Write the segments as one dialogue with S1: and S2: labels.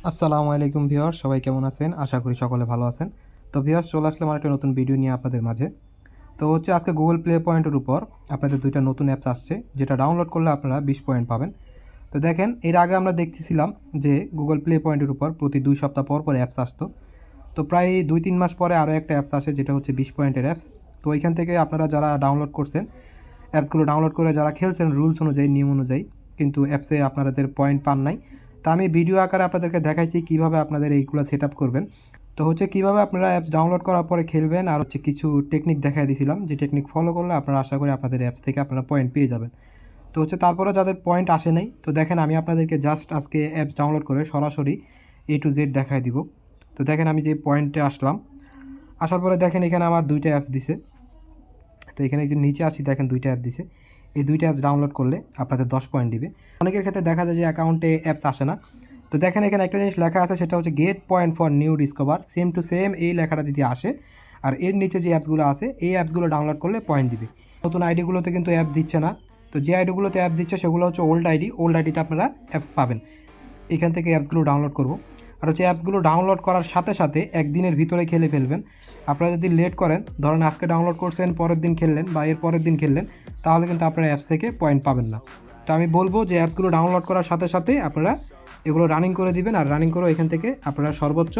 S1: আসসালামু আলাইকুম ভিউয়ার্স, সবাই কেমন আছেন? আশা করি সকলে ভালো আছেন। তো ভিউয়ার্স, চলে আসলাম আরেকটা নতুন ভিডিও নিয়ে আপনাদের মাঝে। তো হচ্ছে আজকে গুগল প্লে পয়েন্টের উপর আপনাদের 2টা নতুন অ্যাপস আসছে, যেটা ডাউনলোড করলে আপনারা 20 পয়েন্ট পাবেন। তো দেখেন, এর আগে আমরা দেখতেছিলাম যে গুগল প্লে পয়েন্টের উপর প্রতি 2 সপ্তাহ পর পর অ্যাপস আসতো। তো প্রায় 2-3 মাস পরে আরও একটা অ্যাপস আসে, যেটা হচ্ছে 20 পয়েন্টের অ্যাপস। তো এখান থেকে আপনারা যারা ডাউনলোড করছেন, অ্যাপসগুলো ডাউনলোড করে যারা খেলছেন রুলস অনুযায়ী, নিয়ম অনুযায়ী, কিন্তু অ্যাপসে আপনাদের পয়েন্ট পান নাই, তা আমি ভিডিও আকারে আপনাদেরকে দেখাইছি কীভাবে আপনাদের এইগুলো সেট আপ করবেন। তো হচ্ছে কীভাবে আপনারা অ্যাপস ডাউনলোড করার পরে খেলবেন, আর হচ্ছে কিছু টেকনিক দেখাই দিয়েছিলাম, যে টেকনিক ফলো করলে আপনারা আশা করি আপনাদের অ্যাপস থেকে আপনারা পয়েন্ট পেয়ে যাবেন। তো হচ্ছে তারপরে যাদের পয়েন্ট আসে নাই, তো দেখেন আমি আপনাদেরকে জাস্ট আজকে অ্যাপস ডাউনলোড করে সরাসরি A to Z দেখাই দিব। তো দেখেন আমি যে পয়েন্টে আসলাম, আসার পরে দেখেন এখানে আমার 2টা অ্যাপস দিছে। তো এখানে যে নিচে আসি, দেখেন 2টা অ্যাপ দিছে। এই 2টা অ্যাপস ডাউনলোড করলে আপনাদের 10 পয়েন্ট দিবে। অনেকের ক্ষেত্রে দেখা যায় যে অ্যাকাউন্টে অ্যাপস আসে না। তো দেখেন এখানে একটা জিনিস লেখা আছে, সেটা হচ্ছে get point for new discover, same to same এই লেখাটা যদি আসে, আর এর নিচে যে অ্যাপসগুলো আছে এই অ্যাপসগুলো ডাউনলোড করলে পয়েন্ট দিবে। নতুন আইডিগুলোতে কিন্তু অ্যাপ দিচ্ছে না। তো যে আইডিগুলোতে অ্যাপ দিচ্ছে সেগুলো হচ্ছে ওল্ড আইডি, ওল্ড আইডিটা আপনারা অ্যাপস পাবেন। এখান থেকে অ্যাপসগুলো ডাউনলোড করব। আর হচ্ছে অ্যাপসগুলো ডাউনলোড করার সাথে সাথে একদিনের ভিতরে খেলে ফেলবেন। আপনারা যদি লেট করেন, ধরেন আজকে ডাউনলোড করছেন, পরের দিন খেললেন বা এর পরের দিন খেললেন, তাহলে কিন্তু আপনারা অ্যাপস থেকে পয়েন্ট পাবেন না। তো আমি বলবো যে অ্যাপসগুলো ডাউনলোড করার সাথে সাথে আপনারা এগুলো রানিং করে দিবেন, আর রানিং করে এখান থেকে আপনারা সর্বোচ্চ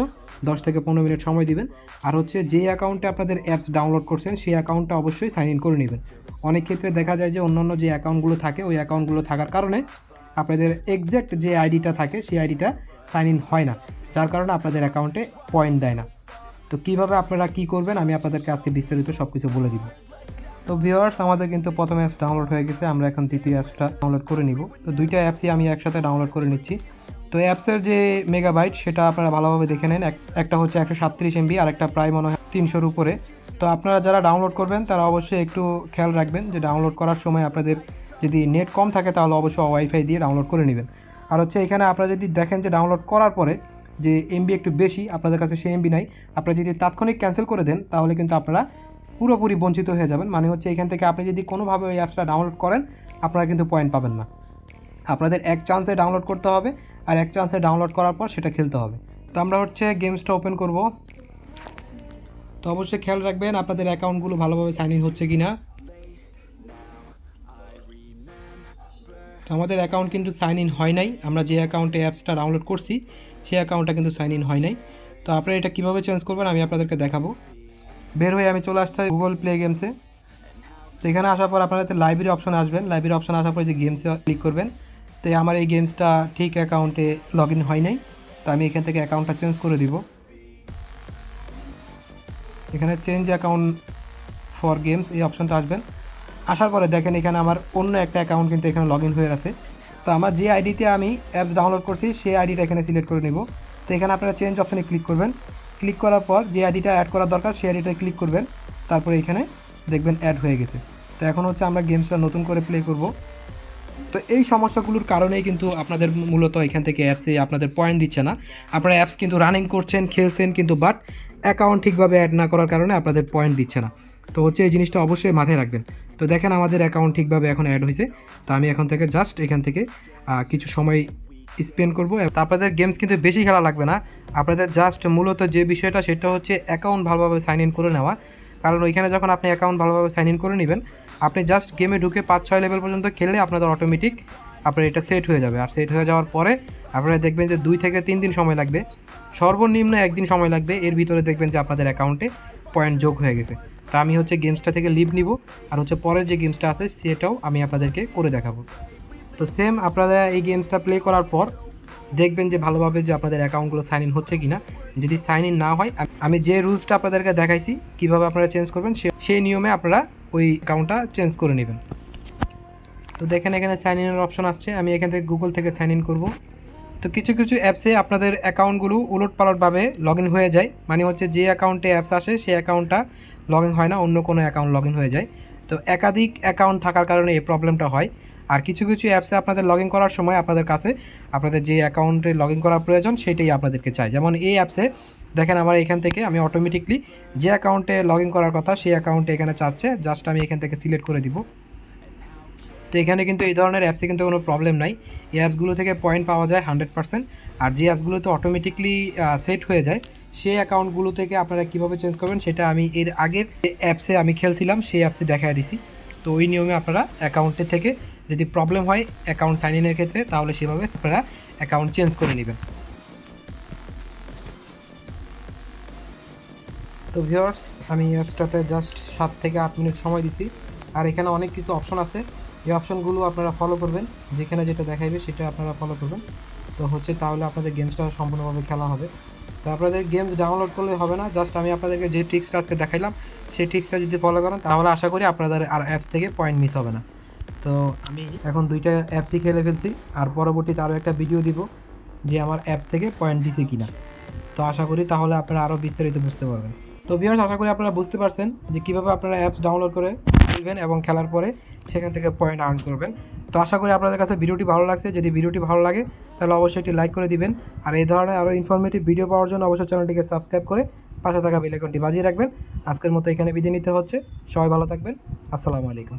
S1: 10 থেকে 15 মিনিট সময় দিবেন। আর হচ্ছে যে অ্যাকাউন্টে আপনাদের অ্যাপস ডাউনলোড করছেন সেই অ্যাকাউন্টটা অবশ্যই সাইন ইন করে নেবেন। অনেক ক্ষেত্রে দেখা যায় যে অন্যান্য যে অ্যাকাউন্টগুলো থাকে ওই অ্যাকাউন্টগুলো থাকার কারণে আপনাদের এক্স্যাক্ট যে আইডিটা থাকে সেই আইডিটা সাইন ইন হয় না, যার কারণে আপনাদের অ্যাকাউন্টে পয়েন্ট দেয় না। তো কীভাবে আপনারা কী করবেন আমি আপনাদেরকে আজকে বিস্তারিত সব কিছু বলে দিব। তো ভিউয়ার্স, আমাদের কিন্তু প্রথম অ্যাপস ডাউনলোড হয়ে গেছে, আমরা এখন দ্বিতীয় অ্যাপসটা ডাউনলোড করে নিব। তো 2টা অ্যাপসই আমি একসাথে ডাউনলোড করে নিচ্ছি। তো অ্যাপসের যে মেগাবাইট সেটা আপনারা ভালোভাবে দেখে নেন। একটা হচ্ছে 137 MB, আর একটা প্রায় মনে হয় 300-র উপরে। তো আপনারা যারা ডাউনলোড করবেন তারা অবশ্যই একটু খেয়াল রাখবেন যে ডাউনলোড করার সময় আপনাদের যদি নেট কম থাকে তাহলে অবশ্যই ওয়াইফাই দিয়ে ডাউনলোড করে নেবেন। আর হচ্ছে এখানে আপনারা যদি দেখেন যে ডাউনলোড করার পরে যে এমবি একটু বেশি, আপনাদের কাছে সেই এমবি নাই, আপনারা যদি তাৎক্ষণিক ক্যান্সেল করে দেন তাহলে কিন্তু আপনারা পুরোপুরি বঞ্চিত হয়ে যাবেন। মানে হচ্ছে এখান থেকে আপনি যদি কোনোভাবে ওই অ্যাপসটা ডাউনলোড করেন, আপনারা কিন্তু পয়েন্ট পাবেন না। আপনাদের এক চান্সে ডাউনলোড করতে হবে, আর এক চান্সে ডাউনলোড করার পর সেটা খেলতে হবে। তো আমরা হচ্ছে গেমসটা ওপেন করব। তো অবশ্যই খেয়াল রাখবেন আপনাদের অ্যাকাউন্টগুলো ভালোভাবে সাইন ইন হচ্ছে কি না। তো আমাদের অ্যাকাউন্ট কিন্তু সাইন ইন হয় নাই, আমরা যে অ্যাকাউন্টে অ্যাপসটা ডাউনলোড করছি সেই অ্যাকাউন্টটা কিন্তু সাইন ইন হয় নাই। তো আপনারা এটা কীভাবে চেঞ্জ করবেন আমি আপনাদেরকে দেখাবো। বের হয়ে আমি চলে আসছি গুগল প্লে গেমসে। তো এখানে আসার পর আপনারা লাইব্রেরি অপশনে আসবেন। লাইব্রেরি অপশনে আসার পর যে গেমসে ক্লিক করবেন। তো আমার এই গেমসটা ঠিক অ্যাকাউন্টে লগ ইন হয় নাই, তো আমি এখান থেকে অ্যাকাউন্টটা চেঞ্জ করে দিব। এখানে চেঞ্জ অ্যাকাউন্ট ফর গেমস এই অপশনটা আসবেন। আসার পরে দেখেন এখানে আমার অন্য একটা অ্যাকাউন্ট কিন্তু এখানে লগ ইন হয়ে আছে। তো আমার যে আইডিতে আমি অ্যাপস ডাউনলোড করছি সেই আইডিটা এখানে সিলেক্ট করে নেব। তো এখানে আপনারা চেঞ্জ অপশানে ক্লিক করবেন। ক্লিক করার পর যে আইডিটা অ্যাড করার দরকার সেই আইডিটায় ক্লিক করবেন। তারপরে এখানে দেখবেন অ্যাড হয়ে গেছে। তো এখন হচ্ছে আমরা গেমসটা নতুন করে প্লে করব। তো এই সমস্যাগুলোর কারণেই কিন্তু আপনাদের মূলত এখান থেকে অ্যাপসে আপনাদের পয়েন্ট দিচ্ছে না। আপনারা অ্যাপস কিন্তু রানিং করছেন, খেলছেন, কিন্তু বাট অ্যাকাউন্ট ঠিকভাবে অ্যাড না করার কারণে আপনাদের পয়েন্ট দিচ্ছে না। তো হচ্ছে এই জিনিসটা অবশ্যই মাথায় রাখবেন। তো দেখেন আমাদের অ্যাকাউন্ট ঠিকভাবে এখন অ্যাড হয়েছে। তো আমি এখন থেকে জাস্ট এখান থেকে কিছু সময় স্পেন্ড করবো। তো আপনাদের গেমস কিন্তু বেশি খেলা লাগবে না, আপনাদের জাস্ট মূলত যে বিষয়টা সেটা হচ্ছে অ্যাকাউন্ট ভালোভাবে সাইন ইন করে নেওয়া। কারণ ওইখানে যখন আপনি অ্যাকাউন্ট ভালোভাবে সাইন ইন করে নেবেন, আপনি জাস্ট গেমে ঢুকে 5-6 লেভেল পর্যন্ত খেললে আপনাদের অটোমেটিক আপনার এটা সেট হয়ে যাবে। আর সেট হয়ে যাওয়ার পরে আপনারা দেখবেন যে 2 থেকে 3 দিন সময় লাগবে, সর্বনিম্ন 1 দিন সময় লাগবে। এর ভিতরে দেখবেন যে আপনাদের অ্যাকাউন্টে পয়েন্ট যোগ হয়ে গেছে। তা আমি হচ্ছে গেমসটা থেকে লিভ নিব, আর হচ্ছে পরের যে গেমসটা আছে সেটাও আমি আপনাদেরকে করে দেখাবো। তো সেম আপনারা এই গেমসটা প্লে করার পর দেখবেন যে ভালোভাবে যে আপনাদের অ্যাকাউন্টগুলো সাইন ইন হচ্ছে কি না। যদি সাইন ইন না হয়, আমি যে রুলসটা আপনাদেরকে দেখাইছি কীভাবে আপনারা চেঞ্জ করবেন সেই নিয়মে আপনারা ওই অ্যাকাউন্টটা চেঞ্জ করে নেবেন। তো দেখেন এখানে সাইন ইনের অপশন আসছে, আমি এখান থেকে গুগল থেকে সাইন ইন করব। তো কিছু কিছু অ্যাপসে আপনাদের অ্যাকাউন্টগুলো উলটপালটভাবে লগ ইন হয়ে যায়। মানে হচ্ছে যে অ্যাকাউন্টে অ্যাপস আসে সেই অ্যাকাউন্টটা লগ ইন হয় না, অন্য কোনো অ্যাকাউন্ট লগ ইন হয়ে যায়। তো একাধিক অ্যাকাউন্ট থাকার কারণে এই প্রবলেমটা হয়। আর কিছু কিছু অ্যাপসে আপনাদের লগ ইন করার সময় আপনাদের কাছে আপনাদের যে অ্যাকাউন্টে লগ ইন করার প্রয়োজন সেটাই আপনাদেরকে চাই। যেমন এই অ্যাপসে দেখেন আমার এখান থেকে আমি অটোমেটিকলি যে অ্যাকাউন্টে লগ ইন করার কথা সেই অ্যাকাউন্টে এখানে চাচ্ছে, জাস্ট আমি এখান থেকে সিলেক্ট করে দিব। তো এখানে কিন্তু এই ধরনের অ্যাপসে কিন্তু কোনো প্রবলেম নাই। এই অ্যাপসগুলো থেকে পয়েন্ট পাওয়া যায় 100%। আর যে অ্যাপসগুলোতে অটোমেটিকলি সেট হয়ে যায় সেই অ্যাকাউন্টগুলো থেকে আপনারা কীভাবে চেঞ্জ করবেন সেটা আমি এর আগের যে অ্যাপসে আমি খেলছিলাম সেই অ্যাপসে দেখায় দিছি। তো ওই নিয়মে আপনারা অ্যাকাউন্টের থেকে যদি প্রবলেম হয় অ্যাকাউন্ট সাইন ইনের ক্ষেত্রে তাহলে সেভাবে আপনারা অ্যাকাউন্ট চেঞ্জ করে নেবেন। তো ভিউয়ার্স, আমি অ্যাপসটাতে জাস্ট 7 থেকে 8 মিনিট সময় দিছি। আর এখানে অনেক কিছু অপশন আছে, এই অপশনগুলো আপনারা ফলো করবেন, যেখানে যেটা দেখাইবে সেটা আপনারা ফলো করবেন। তো তাহলে আপনাদের গেমসটা সম্পূর্ণভাবে খেলা হবে। তো আপনাদের গেমস ডাউনলোড করলে হবে না, জাস্ট আমি আপনাদেরকে যে ট্রিক্সটা আজকে দেখাইলাম সেই ট্রিক্সটা যদি ফলো করেন তাহলে আশা করি আপনাদের আর অ্যাপস থেকে পয়েন্ট মিস হবে না। তো আমি এখন 2টা অ্যাপসই খেলে ফেলছি, আর পরবর্তীতে আরও একটা ভিডিও দিব যে আমার অ্যাপস থেকে পয়েন্ট দিছে কিনা। তো আশা করি তাহলে আপনারা আরও বিস্তারিত বুঝতে পারবেন। তো ভিউয়ার্স, আশা করি আপনারা বুঝতে পারছেন যে কীভাবে আপনারা অ্যাপস ডাউনলোড করে খেলবেন এবং খেলার পরে সেখান থেকে পয়েন্ট আর্ন করবেন। তো আশা করি আপনাদের কাছে ভিডিওটি ভালো লাগছে। যদি ভিডিওটি ভালো লাগে তাহলে অবশ্যই একটি লাইক করে দিবেন। আর এই ধরনের আরও ইনফরমেটিভ ভিডিও পাওয়ার জন্য অবশ্যই চ্যানেলটিকে সাবস্ক্রাইব করে পাশে থাকা বেল আইকনটি বাজিয়ে রাখবেন। আজকের মতো এখানে বিদায় নিতে হচ্ছে। সবাই ভালো থাকবেন। আসসালামু আলাইকুম।